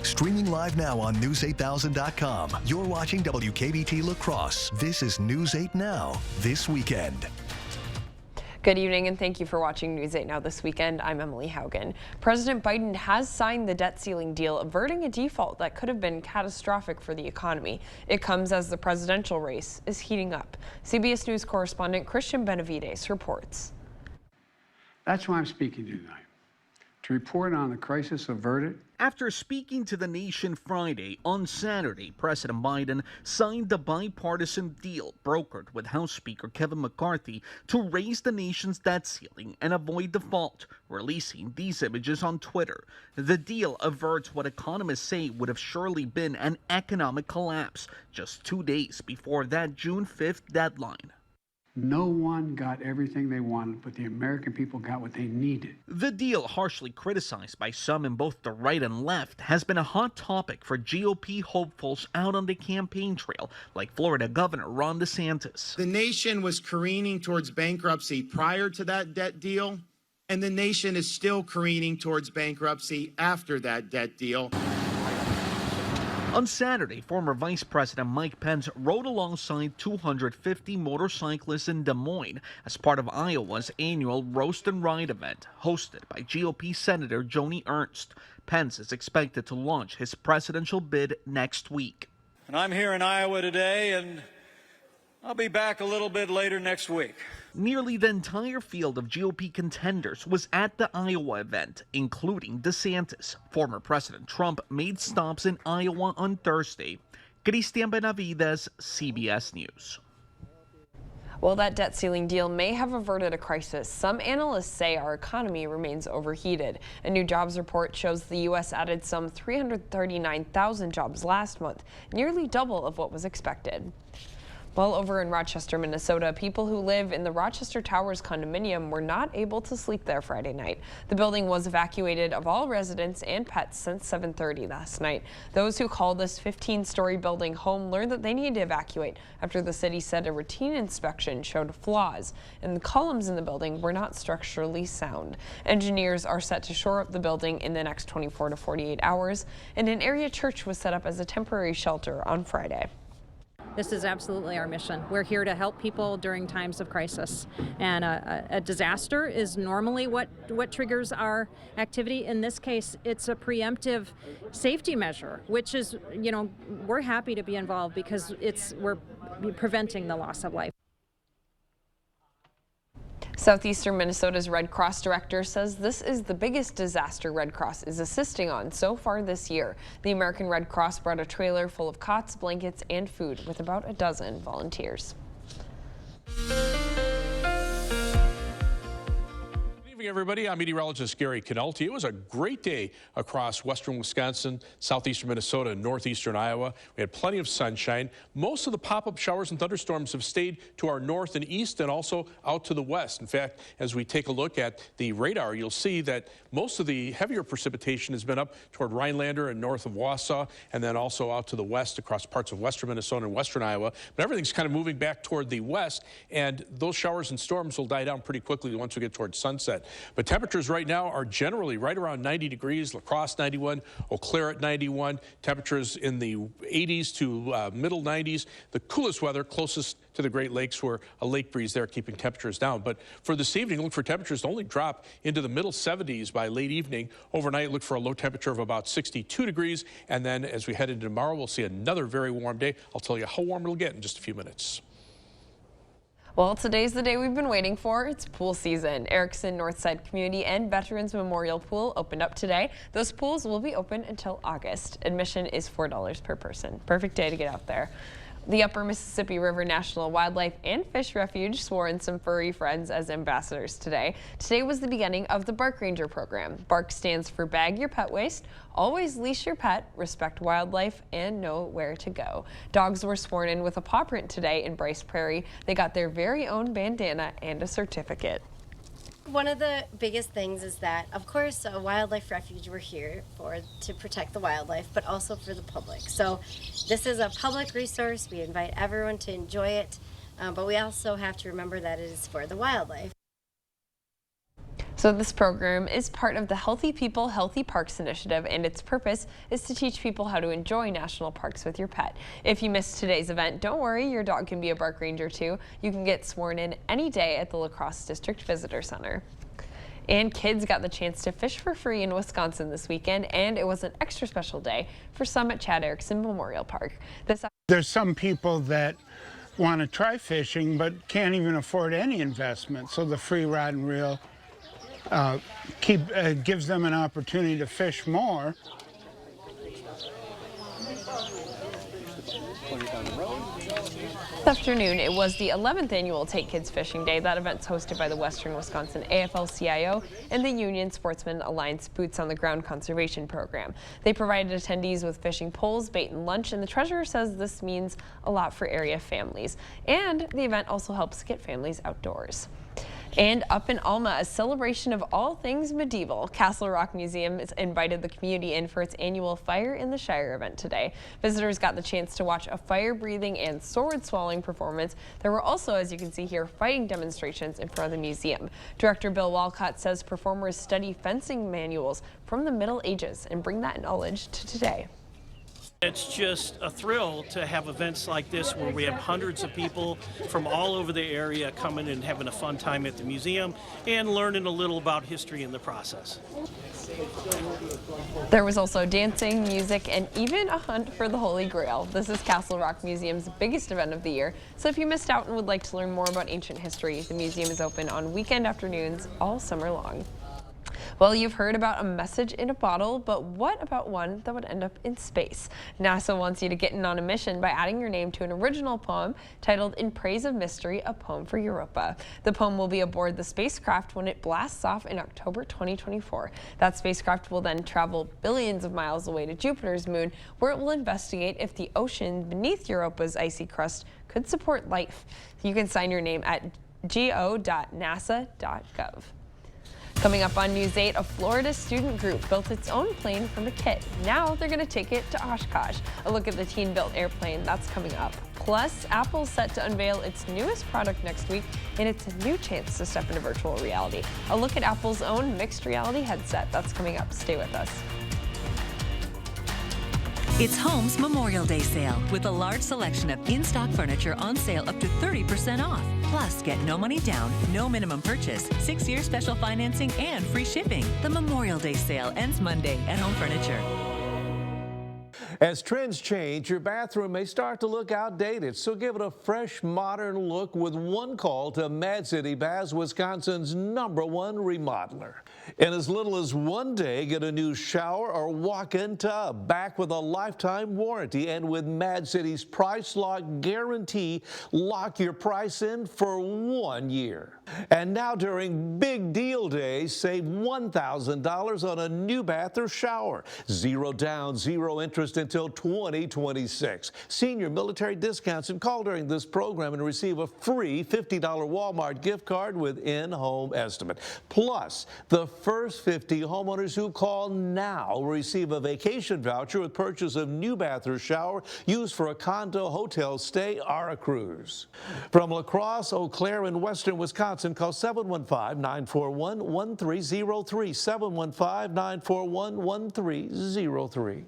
Streaming live now on News8000.com. You're watching WKBT La Crosse. This is News 8 Now, this weekend. Good evening and thank you for watching News 8 Now this weekend. I'm Emily Haugen. President Biden has signed the debt ceiling deal, averting a default that could have been catastrophic for the economy. It comes as the presidential race is heating up. CBS News correspondent Christian Benavides reports. That's why I'm speaking tonight, to report on the crisis averted. After speaking to the nation Friday, on Saturday, President Biden signed the bipartisan deal brokered with House Speaker Kevin McCarthy to raise the nation's debt ceiling and avoid default, releasing these images on Twitter. The deal averts what economists say would have surely been an economic collapse just 2 days before that June 5th deadline. No one got everything they wanted, but the American people got what they needed. The deal, harshly criticized by some in both the right and left, has been a hot topic for GOP hopefuls out on the campaign trail, like Florida Governor Ron DeSantis. The nation was careening towards bankruptcy prior to that debt deal, and the nation is still careening towards bankruptcy after that debt deal. On Saturday, former Vice President Mike Pence rode alongside 250 motorcyclists in Des Moines as part of Iowa's annual Roast and Ride event, hosted by GOP Senator Joni Ernst. Pence is expected to launch his presidential bid next week. And I'm here in Iowa today, and I'll be back a little bit later next week. Nearly the entire field of GOP contenders was at the Iowa event, including DeSantis. Former President Trump made stops in Iowa on Thursday. Christian Benavides, CBS News. Well, that debt ceiling deal may have averted a crisis. Some analysts say our economy remains overheated. A new jobs report shows the U.S. added some 339,000 jobs last month, nearly double of what was expected. Well, over in Rochester, Minnesota, people who live in the Rochester Towers condominium were not able to sleep there Friday night. The building was evacuated of all residents and pets since 7:30 last night. Those who called this 15-story building home learned that they needed to evacuate after the city said a routine inspection showed flaws and the columns in the building were not structurally sound. Engineers are set to shore up the building in the next 24 to 48 hours, and an area church was set up as a temporary shelter on Friday. This is absolutely our mission. We're here to help people during times of crisis. And a disaster is normally what triggers our activity. In this case, it's a preemptive safety measure, which is, we're happy to be involved because we're preventing the loss of life. Southeastern Minnesota's Red Cross director says this is the biggest disaster Red Cross is assisting on so far this year. The American Red Cross brought a trailer full of cots, blankets, and food with about a dozen volunteers. Good evening, everybody. I'm meteorologist Gary Canelti. It was a great day across western Wisconsin, southeastern Minnesota, and northeastern Iowa. We had plenty of sunshine. Most of the pop-up showers and thunderstorms have stayed to our north and east and also out to the west. In fact, as we take a look at the radar, you'll see that most of the heavier precipitation has been up toward Rhinelander and north of Wausau, and then also out to the west across parts of western Minnesota and western Iowa. But everything's kind of moving back toward the west, and those showers and storms will die down pretty quickly once we get towards sunset. But temperatures right now are generally right around 90 degrees, La Crosse 91, Eau Claire at 91, temperatures in the 80s to middle 90s. The coolest weather closest to the Great Lakes, where a lake breeze there keeping temperatures down. But for this evening, look for temperatures to only drop into the middle 70s by late evening. Overnight, look for a low temperature of about 62 degrees. And then as we head into tomorrow, we'll see another very warm day. I'll tell you how warm it'll get in just a few minutes. Well, today's the day we've been waiting for. It's pool season. Erickson Northside Community and Veterans Memorial Pool opened up today. Those pools will be open until August. Admission is $4 per person. Perfect day to get out there. The Upper Mississippi River National Wildlife and Fish Refuge swore in some furry friends as ambassadors today. Today was the beginning of the Bark Ranger program. BARK stands for Bag Your Pet Waste, Always Leash Your Pet, Respect Wildlife, and Know Where to Go. Dogs were sworn in with a paw print today in Bryce Prairie. They got their very own bandana and a certificate. One of the biggest things is that, of course, a wildlife refuge we're here for to protect the wildlife, but also for the public. So this is a public resource. We invite everyone to enjoy it, but we also have to remember that it is for the wildlife. So this program is part of the Healthy People, Healthy Parks initiative, and its purpose is to teach people how to enjoy national parks with your pet. If you missed today's event, don't worry, your dog can be a Bark Ranger too. You can get sworn in any day at the La Crosse District Visitor Center. And kids got the chance to fish for free in Wisconsin this weekend, and it was an extra special day for some at Chad Erickson Memorial Park. There's some people that want to try fishing but can't even afford any investment, so the free rod and reel gives them an opportunity to fish more. This afternoon, it was the 11th annual Take Kids Fishing Day. That event's hosted by the Western Wisconsin AFL-CIO and the Union Sportsman Alliance Boots on the Ground Conservation Program. They provided attendees with fishing poles, bait, and lunch, and the treasurer says this means a lot for area families. And the event also helps get families outdoors. And up in Alma, a celebration of all things medieval, Castle Rock Museum has invited the community in for its annual Fire in the Shire event today. Visitors got the chance to watch a fire-breathing and sword-swallowing performance. There were also, as you can see here, fighting demonstrations in front of the museum. Director Bill Walcott says performers study fencing manuals from the Middle Ages and bring that knowledge to today. It's just a thrill to have events like this where we have hundreds of people from all over the area coming and having a fun time at the museum and learning a little about history in the process. There was also dancing, music, and even a hunt for the Holy Grail. This is Castle Rock Museum's biggest event of the year, so if you missed out and would like to learn more about ancient history, the museum is open on weekend afternoons all summer long. Well, you've heard about a message in a bottle, but what about one that would end up in space? NASA wants you to get in on a mission by adding your name to an original poem titled In Praise of Mystery, a Poem for Europa. The poem will be aboard the spacecraft when it blasts off in October 2024. That spacecraft will then travel billions of miles away to Jupiter's moon, where it will investigate if the ocean beneath Europa's icy crust could support life. You can sign your name at go.nasa.gov. Coming up on News 8, a Florida student group built its own plane from a kit. Now they're going to take it to Oshkosh. A look at the teen-built airplane, that's coming up. Plus, Apple's set to unveil its newest product next week, and it's a new chance to step into virtual reality. A look at Apple's own mixed reality headset, that's coming up. Stay with us. It's Home's Memorial Day sale with a large selection of in-stock furniture on sale up to 30% off. Plus, get no money down, no minimum purchase, 6-year special financing, and free shipping. The Memorial Day sale ends Monday at Home Furniture. As trends change, your bathroom may start to look outdated, so give it a fresh, modern look with one call to Mad City Baths, Wisconsin's #1 remodeler. In as little as one day, get a new shower or walk-in tub, back with a lifetime warranty, and with Mad City's Price Lock Guarantee, lock your price in for 1 year. And now during Big Deal Day, save $1,000 on a new bath or shower. 0 down, 0 interest until 2026. Senior military discounts, and call during this program and receive a free $50 Walmart gift card with in-home estimate. Plus, the first 50 homeowners who call now will receive a vacation voucher with purchase of new bath or shower used for a condo, hotel stay, or a cruise. From La Crosse, Eau Claire, and Western Wisconsin, call 715-941-1303. 715-941-1303.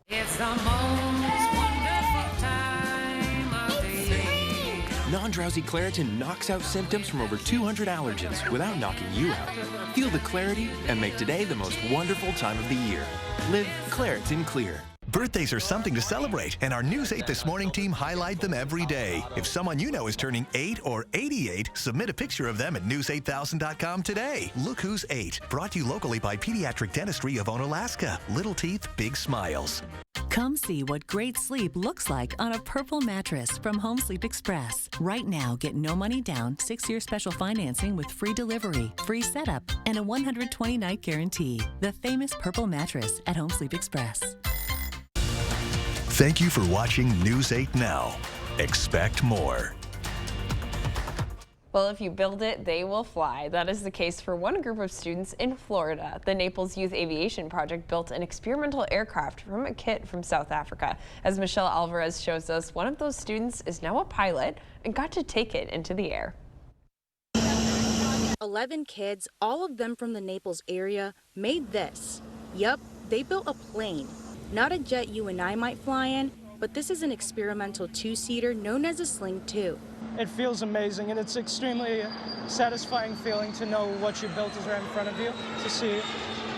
It's the most wonderful time of the year. Non-drowsy Claritin knocks out symptoms from over 200 allergens without knocking you out. Feel the clarity and make today the most wonderful time of the year. Live Claritin Clear. Birthdays are something to celebrate, and our News 8 This Morning team highlight them every day. If someone you know is turning 8 or 88, submit a picture of them at news8000.com today. Look Who's 8, brought to you locally by Pediatric Dentistry of Onalaska. Little teeth, big smiles. Come see what great sleep looks like on a purple mattress from Home Sleep Express. Right now, get no money down, 6-year special financing with free delivery, free setup, and a 120-night guarantee. The famous purple mattress at Home Sleep Express. Thank you for watching News 8 Now. Expect more. Well, if you build it, they will fly. That is the case for one group of students in Florida. The Naples Youth Aviation Project built an experimental aircraft from a kit from South Africa. As Michelle Alvarez shows us, one of those students is now a pilot and got to take it into the air. 11 kids, all of them from the Naples area, made this. Yup, they built a plane. Not a jet you and I might fly in, but this is an experimental two-seater known as a Sling 2. It feels amazing, and it's extremely satisfying feeling to know what you built is right in front of you, to see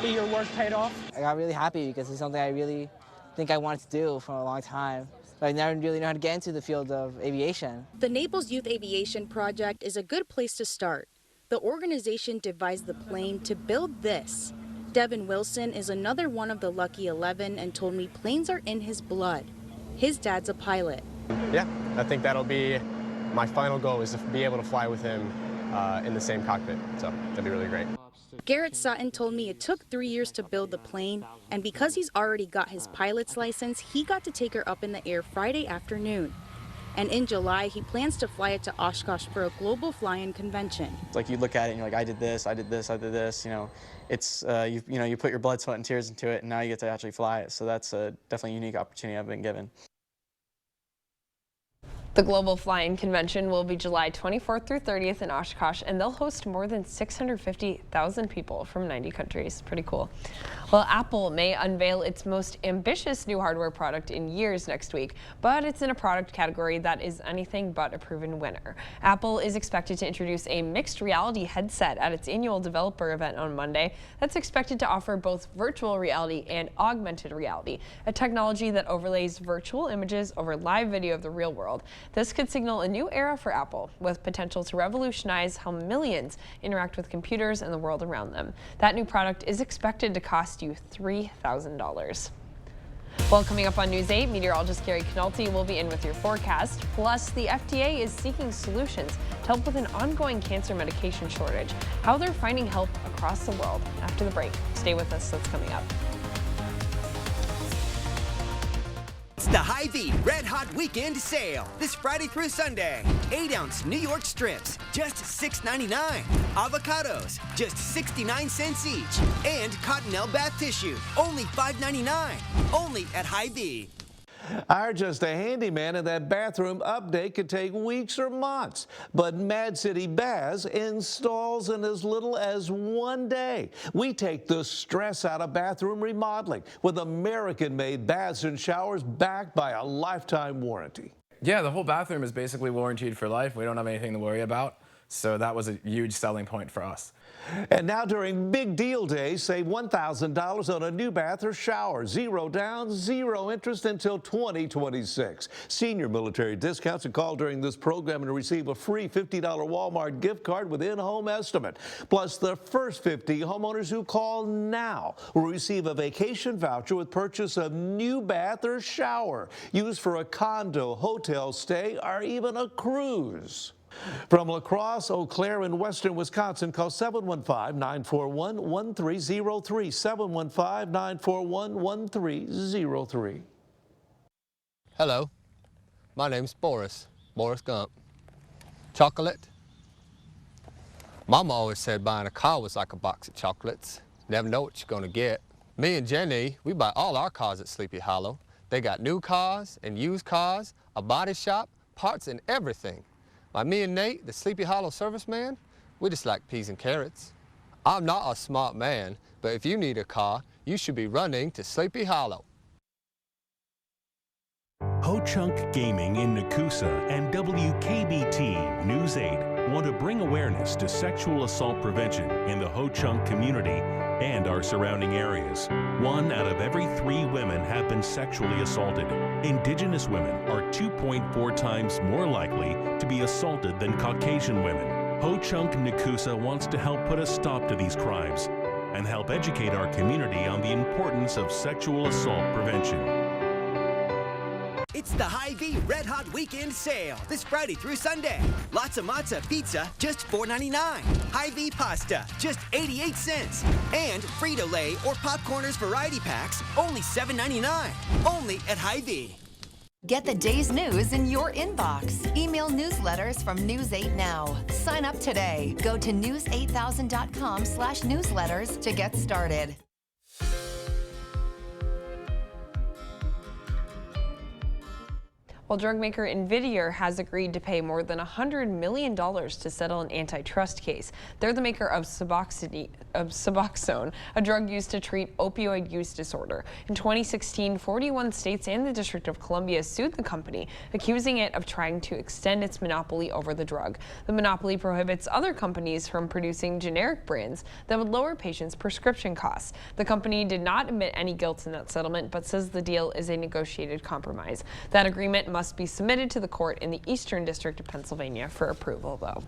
your work paid off. I got really happy because it's something I really think I wanted to do for a long time. But I never really know how to get into the field of aviation. The Naples Youth Aviation Project is a good place to start. The organization devised the plane to build this. Devin Wilson is another one of the lucky 11 and told me planes are in his blood. His dad's a pilot. Yeah, I think that'll be my final goal, is to be able to fly with him in the same cockpit. So that'd be really great. Garrett Sutton told me it took 3 years to build the plane, and because he's already got his pilot's license, he got to take her up in the air Friday afternoon. And in July, he plans to fly it to Oshkosh for a global fly-in convention. It's like you look at it and you're like, I did this, I did this, I did this. You know, it's you put your blood, sweat, and tears into it, and now you get to actually fly it. So that's definitely a unique opportunity I've been given. The Global Fly-In Convention will be July 24th through 30th in Oshkosh, and they'll host more than 650,000 people from 90 countries. Pretty cool. Well, Apple may unveil its most ambitious new hardware product in years next week, but it's in a product category that is anything but a proven winner. Apple is expected to introduce a mixed reality headset at its annual developer event on Monday that's expected to offer both virtual reality and augmented reality, a technology that overlays virtual images over live video of the real world. This could signal a new era for Apple, with potential to revolutionize how millions interact with computers and the world around them. That new product is expected to cost you $3,000. Well, coming up on News 8, meteorologist Gary Canalti will be in with your forecast. Plus, the FDA is seeking solutions to help with an ongoing cancer medication shortage. How they're finding help across the world. After the break, stay with us. That's coming up. It's the Hy-Vee Red Hot Weekend Sale. This Friday through Sunday. 8-ounce New York strips, just $6.99. Avocados, just 69 cents each. And Cottonelle bath tissue, only $5.99. Only at Hy-Vee. Our Just a Handyman and that bathroom update could take weeks or months, but Mad City Baths installs in as little as 1 day. We take the stress out of bathroom remodeling with American-made baths and showers backed by a lifetime warranty. Yeah, the whole bathroom is basically warranted for life. We don't have anything to worry about, so that was a huge selling point for us. And now during Big Deal Day, save $1,000 on a new bath or shower. 0 down, 0 interest until 2026. Senior military discounts, and call during this program and receive a free $50 Walmart gift card with in-home estimate. Plus, the first 50 homeowners who call now will receive a vacation voucher with purchase of new bath or shower used for a condo, hotel stay, or even a cruise. From La Crosse, Eau Claire, and western Wisconsin, call 715-941-1303, 715-941-1303. Hello, my name's Boris Gump. Chocolate? Mama always said buying a car was like a box of chocolates. Never know what you're gonna get. Me and Jenny, we buy all our cars at Sleepy Hollow. They got new cars and used cars, a body shop, parts and everything. Like me and Nate, the Sleepy Hollow serviceman, we just like peas and carrots. I'm not a smart man, but if you need a car, you should be running to Sleepy Hollow. Ho Chunk Gaming in Nakusa and WKBT News 8 want to bring awareness to sexual assault prevention in the Ho Chunk community and our surrounding areas. 1 out of every 3 women have been sexually assaulted. Indigenous women are 2.4 times more likely to be assaulted than Caucasian women. Ho Chunk Nakusa wants to help put a stop to these crimes and help educate our community on the importance of sexual assault prevention. It's the Hy-Vee Red Hot Weekend Sale this Friday through Sunday. Lots of Matza pizza, just $4.99. Hy-Vee pasta, just 88 cents. And Frito-Lay or Popcorners variety packs, only $7.99. Only at Hy-Vee. Get the day's news in your inbox. Email newsletters from News 8 Now. Sign up today. Go to news8000.com/newsletters to get started. Well, drug maker Invivir has agreed to pay more than $100 million to settle an antitrust case. They're the maker of Suboxone, a drug used to treat opioid use disorder. In 2016, 41 states and the District of Columbia sued the company, accusing it of trying to extend its monopoly over the drug. The monopoly prohibits other companies from producing generic brands that would lower patients' prescription costs. The company did not admit any guilt in that settlement, but says the deal is a negotiated compromise. That agreement must be submitted to the court in the Eastern District of Pennsylvania for approval, though.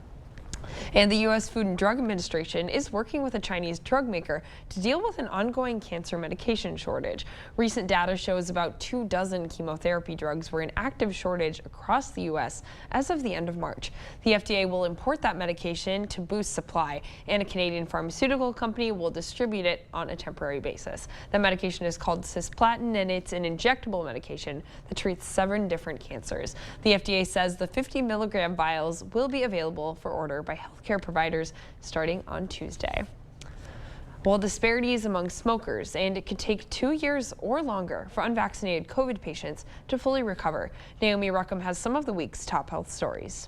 And the U.S. Food and Drug Administration is working with a Chinese drug maker to deal with an ongoing cancer medication shortage. Recent data shows about 24 chemotherapy drugs were in active shortage across the U.S. as of the end of March. The FDA will import that medication to boost supply, and a Canadian pharmaceutical company will distribute it on a temporary basis. The medication is called cisplatin, and it's an injectable medication that treats 7 different cancers. The FDA says the 50-milligram vials will be available for order by healthcare providers starting on Tuesday. Well, disparities among smokers, and it could take 2 years or longer for unvaccinated COVID patients to fully recover. Naomi Ruckham has some of the week's top health stories.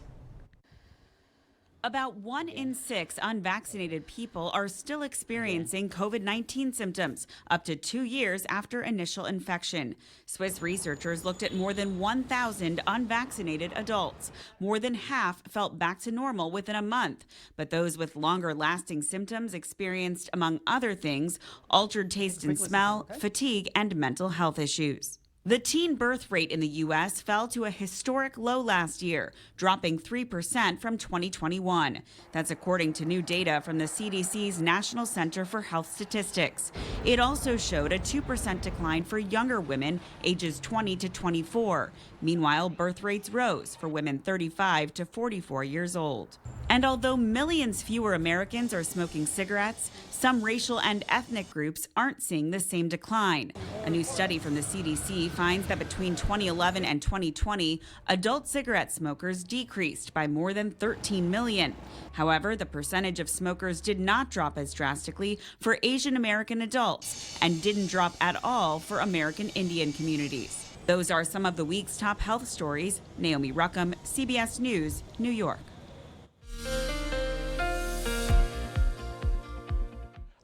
About 1 in 6 unvaccinated people are still experiencing COVID-19 symptoms up to 2 years after initial infection. Swiss researchers looked at more than 1,000 unvaccinated adults. More than half felt back to normal within a month, but those with longer-lasting symptoms experienced, among other things, altered taste and smell, fatigue, and mental health issues. The teen birth rate in the U.S. fell to a historic low last year, dropping 3% from 2021. That's according to new data from the CDC's National Center for Health Statistics. It also showed a 2% decline for younger women ages 20 to 24. Meanwhile, birth rates rose for women 35 to 44 years old. And although millions fewer Americans are smoking cigarettes, some racial and ethnic groups aren't seeing the same decline. A new study from the CDC finds that between 2011 and 2020, adult cigarette smokers decreased by more than 13 million. However, the percentage of smokers did not drop as drastically for Asian American adults and didn't drop at all for American Indian communities. Those are some of the week's top health stories. Naomi Ruckham, CBS News, New York.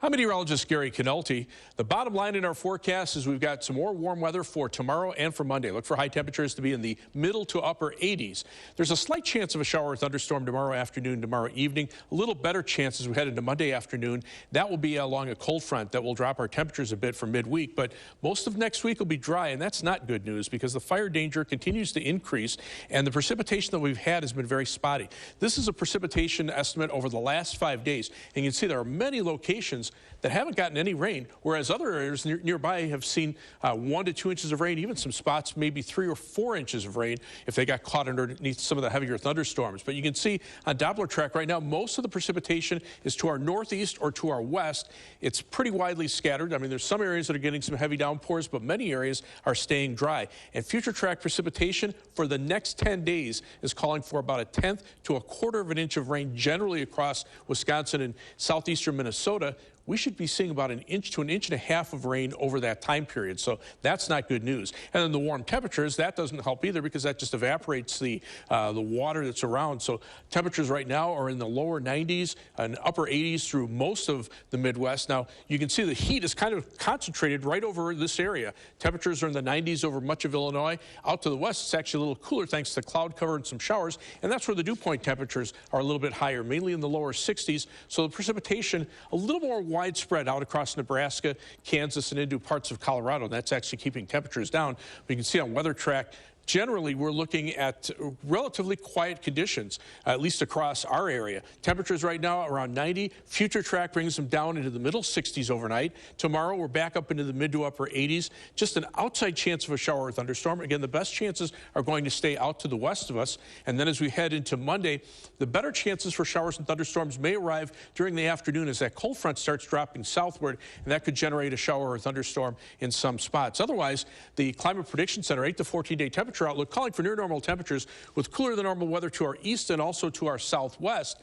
I'm meteorologist Gary Canulti. The bottom line in our forecast is we've got some more warm weather for tomorrow and for Monday. Look for high temperatures to be in the middle to upper 80s. There's a slight chance of a shower or thunderstorm tomorrow afternoon, tomorrow evening. A little better chance as we head into Monday afternoon. That will be along a cold front that will drop our temperatures a bit for midweek. But most of next week will be dry, and that's not good news because the fire danger continues to increase, and the precipitation that we've had has been very spotty. This is a precipitation estimate over the last 5 days, and you can see there are many locations that haven't gotten any rain, whereas other areas nearby have seen 1 to 2 inches of rain, even some spots maybe 3 or 4 inches of rain if they got caught underneath some of the heavier thunderstorms. But you can see on Doppler track right now, most of the precipitation is to our northeast or to our west. It's pretty widely scattered. I mean, there's some areas that are getting some heavy downpours, but many areas are staying dry. And future track precipitation for the next 10 days is calling for about 1/10 to 1/4 of an inch of rain generally across Wisconsin and southeastern Minnesota. We should be seeing about 1 inch to 1.5 inches of rain over that time period. So that's not good news. And then the warm temperatures, that doesn't help either because that just evaporates the water that's around. So temperatures right now are in the lower 90s and upper 80s through most of the Midwest. Now, you can see the heat is kind of concentrated right over this area. Temperatures are in the 90s over much of Illinois. Out to the west, it's actually a little cooler thanks to cloud cover and some showers. And that's where the dew point temperatures are a little bit higher, mainly in the lower 60s. So the precipitation a little more widespread out across Nebraska, Kansas, and into parts of Colorado. And that's actually keeping temperatures down. But you can see on Weather Track, generally, we're looking at relatively quiet conditions, at least across our area. Temperatures right now around 90. Future track brings them down into the middle 60s overnight. Tomorrow, we're back up into the mid to upper 80s. Just an outside chance of a shower or thunderstorm. Again, the best chances are going to stay out to the west of us. And then as we head into Monday, the better chances for showers and thunderstorms may arrive during the afternoon as that cold front starts dropping southward, and that could generate a shower or thunderstorm in some spots. Otherwise, the Climate Prediction Center 8 to 14-day temperature outlook calling for near normal temperatures with cooler than normal weather to our east and also to our southwest.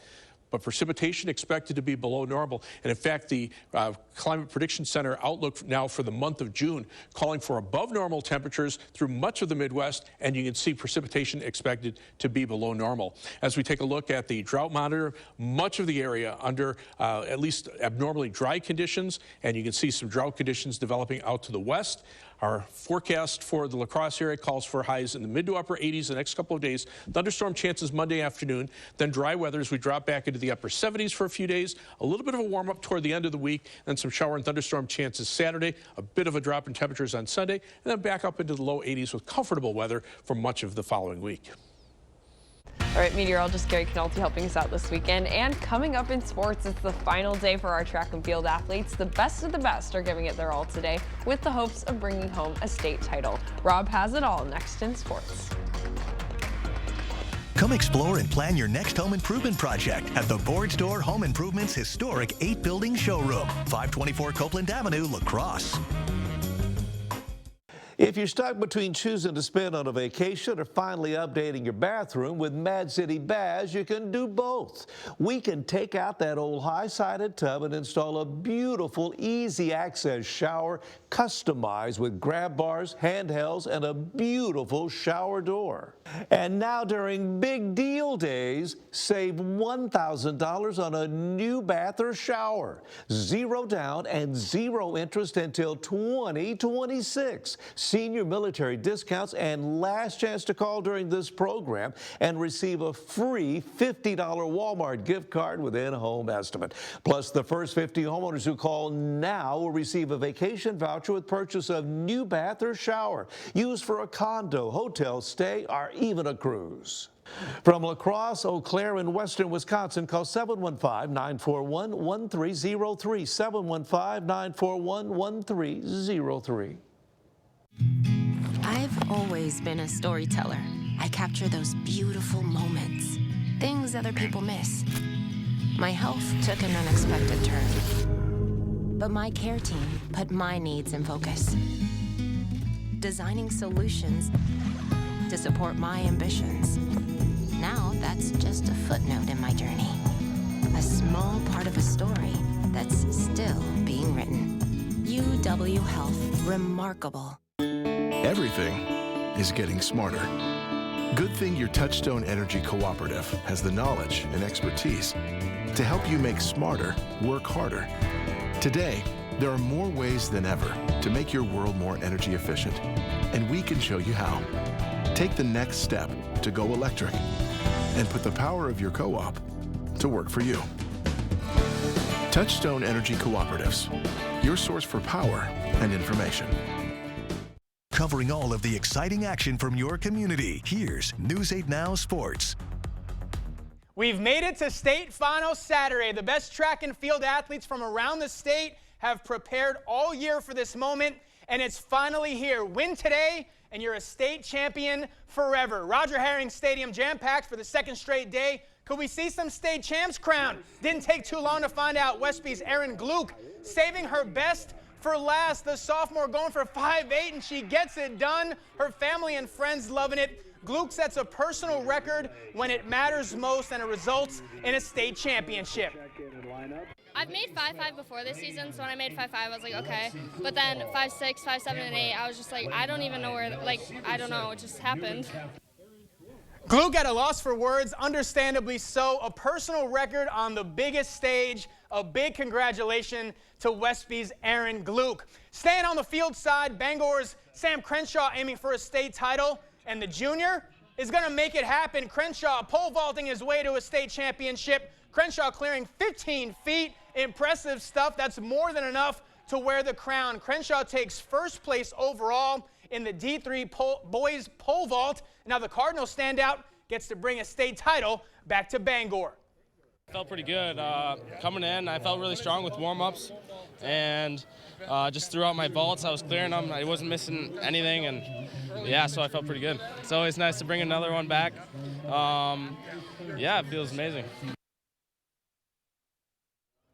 but precipitation expected to be below normal. And in fact, the Climate Prediction Center outlook now for the month of June calling for above normal temperatures through much of the Midwest, and you can see precipitation expected to be below normal. As we take a look at the drought monitor, much of the area under at least abnormally dry conditions, and you can see some drought conditions developing out to the west. Our forecast for the La Crosse area calls for highs in the mid to upper 80s the next couple of days. Thunderstorm chances Monday afternoon, then dry weather as we drop back into the upper 70s for a few days. A little bit of a warm up toward the end of the week, then some shower and thunderstorm chances Saturday, a bit of a drop in temperatures on Sunday, and then back up into the low 80s with comfortable weather for much of the following week. All right, meteorologist Gary Canolti helping us out this weekend. And coming up in sports, it's the final day for our track and field athletes. The best of the best are giving it their all today with the hopes of bringing home a state title. Rob has it all next in sports. Come explore and plan your next home improvement project at the Board Store Home Improvement's historic 8-building showroom, 524 Copeland Avenue, La Crosse. If you're stuck between choosing to spend on a vacation or finally updating your bathroom, with Mad City Baths, you can do both. We can take out that old high-sided tub and install a beautiful, easy-access shower customized with grab bars, handhelds, and a beautiful shower door. And now during Big Deal Days, save $1,000 on a new bath or shower. 0 down and 0 interest until 2026. Senior military discounts and last chance to call during this program and receive a free $50 Walmart gift card with in-home estimate. Plus, the first 50 homeowners who call now will receive a vacation voucher with purchase of new bath or shower used for a condo, hotel stay, or even a cruise. From La Crosse, Eau Claire, and western Wisconsin, call 715-941-1303, 715-941-1303. I've always been a storyteller. I capture those beautiful moments, things other people miss. My health took an unexpected turn, but my care team put my needs in focus, designing solutions to support my ambitions. Now that's just a footnote in my journey, a small part of a story that's still being written. UW Health, remarkable. Everything is getting smarter. Good thing your Touchstone Energy Cooperative has the knowledge and expertise to help you make smarter work harder. Today, there are more ways than ever to make your world more energy efficient, and we can show you how. Take the next step to go electric and put the power of your co-op to work for you. Touchstone Energy Cooperatives, your source for power and information. Covering all of the exciting action from your community, here's News 8 Now Sports. We've made it to state finals Saturday. The best track and field athletes from around the state have prepared all year for this moment, and it's finally here. Win today, and you're a state champion forever. Roger Herring Stadium jam-packed for the second straight day. Could we see some state champs crowned? Didn't take too long to find out. Westby's Erin Gluck saving her best for last. The sophomore going for 5'8", and she gets it done. Her family and friends loving it. Gluck sets a personal record when it matters most, and it results in a state championship. I've made 5'5" before this season, so when I made 5'5", I was like, okay. But then 5'6", 5'7", and 8, I was just like, I don't even know where, I don't know, it just happened. Gluck at a loss for words, understandably so. A personal record on the biggest stage. A big congratulations to Westby's Erin Gluck. Staying on the field side, Bangor's Sam Crenshaw aiming for a state title, and the junior is going to make it happen. Crenshaw pole vaulting his way to a state championship. Crenshaw clearing 15 feet. Impressive stuff. That's more than enough to wear the crown. Crenshaw takes first place overall in the D3 boys pole vault. Now the Cardinal standout gets to bring a state title back to Bangor. Felt pretty good. Coming in, I felt really strong with warm-ups, and just throughout my vaults, I was clearing them. I wasn't missing anything, and yeah, so I felt pretty good. It's always nice to bring another one back. Yeah, it feels amazing.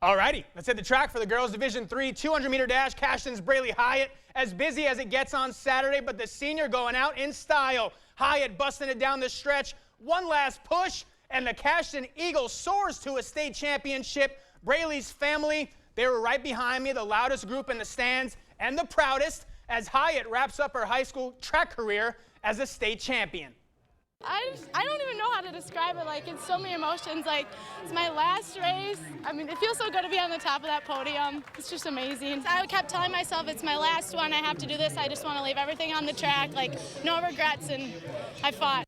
All righty, let's hit the track for the girls' Division III 200-meter dash. Cashton's Braylee Hyatt, as busy as it gets on Saturday, but the senior going out in style. Hyatt busting it down the stretch. One last push, and the Cashton Eagles soars to a state championship. Braley's family, they were right behind me, the loudest group in the stands and the proudest, as Hyatt wraps up her high school track career as a state champion. I don't even know how to describe it. Like, it's so many emotions. Like, it's my last race. I mean, it feels so good to be on the top of that podium. It's just amazing. I kept telling myself it's my last one. I have to do this. I just want to leave everything on the track. Like, no regrets, and I fought.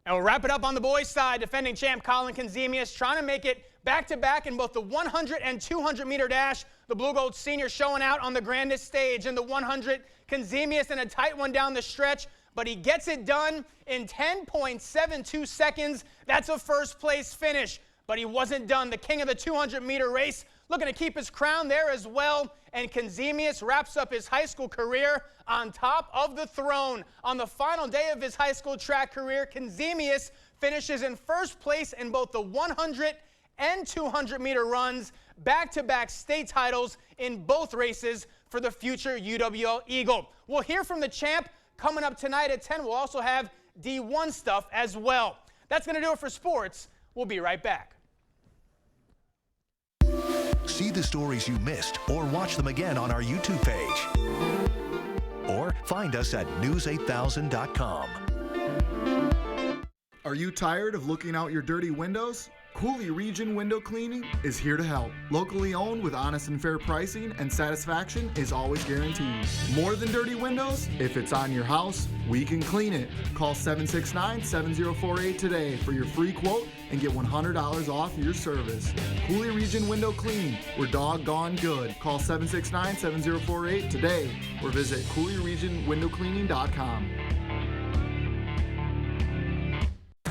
And we'll wrap it up on the boys' side. Defending champ Colin Kenzemius trying to make it back-to-back in both the 100 and 200-meter dash. The Blue Gold senior showing out on the grandest stage. In the 100, Kenzemius in a tight one down the stretch, but he gets it done in 10.72 seconds. That's a first-place finish, but he wasn't done. The king of the 200-meter race looking to keep his crown there as well, and Kenzemius wraps up his high school career on top of the throne. On the final day of his high school track career, Kenzemius finishes in first place in both the 100 and 200-meter runs, back-to-back state titles in both races for the future UWL Eagle. We'll hear from the champ coming up tonight at 10. We'll also have D1 stuff as well. That's going to do it for sports. We'll be right back. See the stories you missed or watch them again on our YouTube page. Or find us at news8000.com. Are you tired of looking out your dirty windows? Cooley Region Window Cleaning is here to help. Locally owned with honest and fair pricing, and satisfaction is always guaranteed. More than dirty windows? If it's on your house, we can clean it. Call 769-7048 today for your free quote and get $100 off your service. Cooley Region Window Cleaning, we're doggone good. Call 769-7048 today or visit CooleyRegionWindowCleaning.com.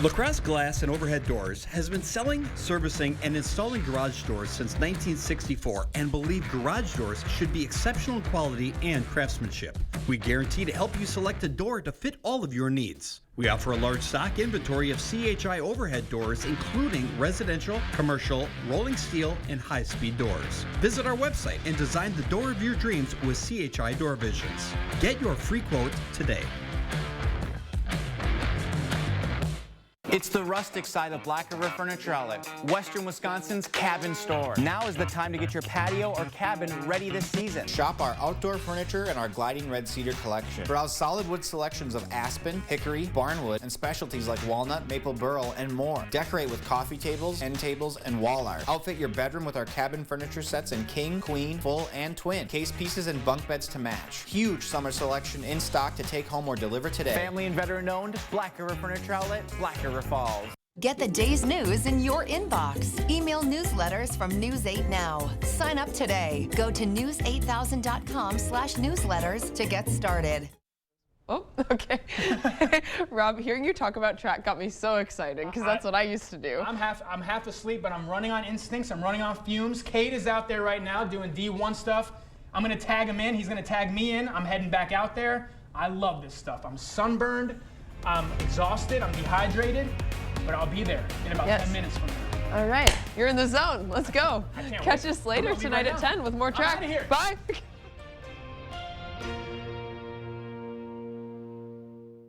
LaCresse Glass and Overhead Doors has been selling, servicing, and installing garage doors since 1964 and believe garage doors should be exceptional quality and craftsmanship. We guarantee to help you select a door to fit all of your needs. We offer a large stock inventory of CHI overhead doors, including residential, commercial, rolling steel, and high-speed doors. Visit our website and design the door of your dreams with CHI Door Visions. Get your free quote today. It's the rustic side of Black River Furniture Outlet, Western Wisconsin's cabin store. Now is the time to get your patio or cabin ready this season. Shop our outdoor furniture and our gliding red cedar collection. Browse solid wood selections of aspen, hickory, barnwood, and specialties like walnut, maple burl, and more. Decorate with coffee tables, end tables, and wall art. Outfit your bedroom with our cabin furniture sets in king, queen, full, and twin. Case pieces and bunk beds to match. Huge summer selection in stock to take home or deliver today. Family and veteran owned, Black River Furniture Outlet, Black River Falls. Get the day's news in your inbox. Email newsletters from News 8 Now. Sign up today. Go to news8000.com/newsletters to get started. Oh, okay. Rob, hearing you talk about track got me so excited because that's what I used to do. I'm half asleep, but I'm running on instincts. I'm running on fumes. Cade is out there right now doing D1 stuff. I'm going to tag him in. He's going to tag me in. I'm heading back out there. I love this stuff. I'm sunburned. I'm exhausted. I'm dehydrated. But I'll be there in about 10 minutes from now. All right. You're in the zone. Let's go. I can't Catch wait. us later tonight at 10 with more track. I'm outta here. Bye.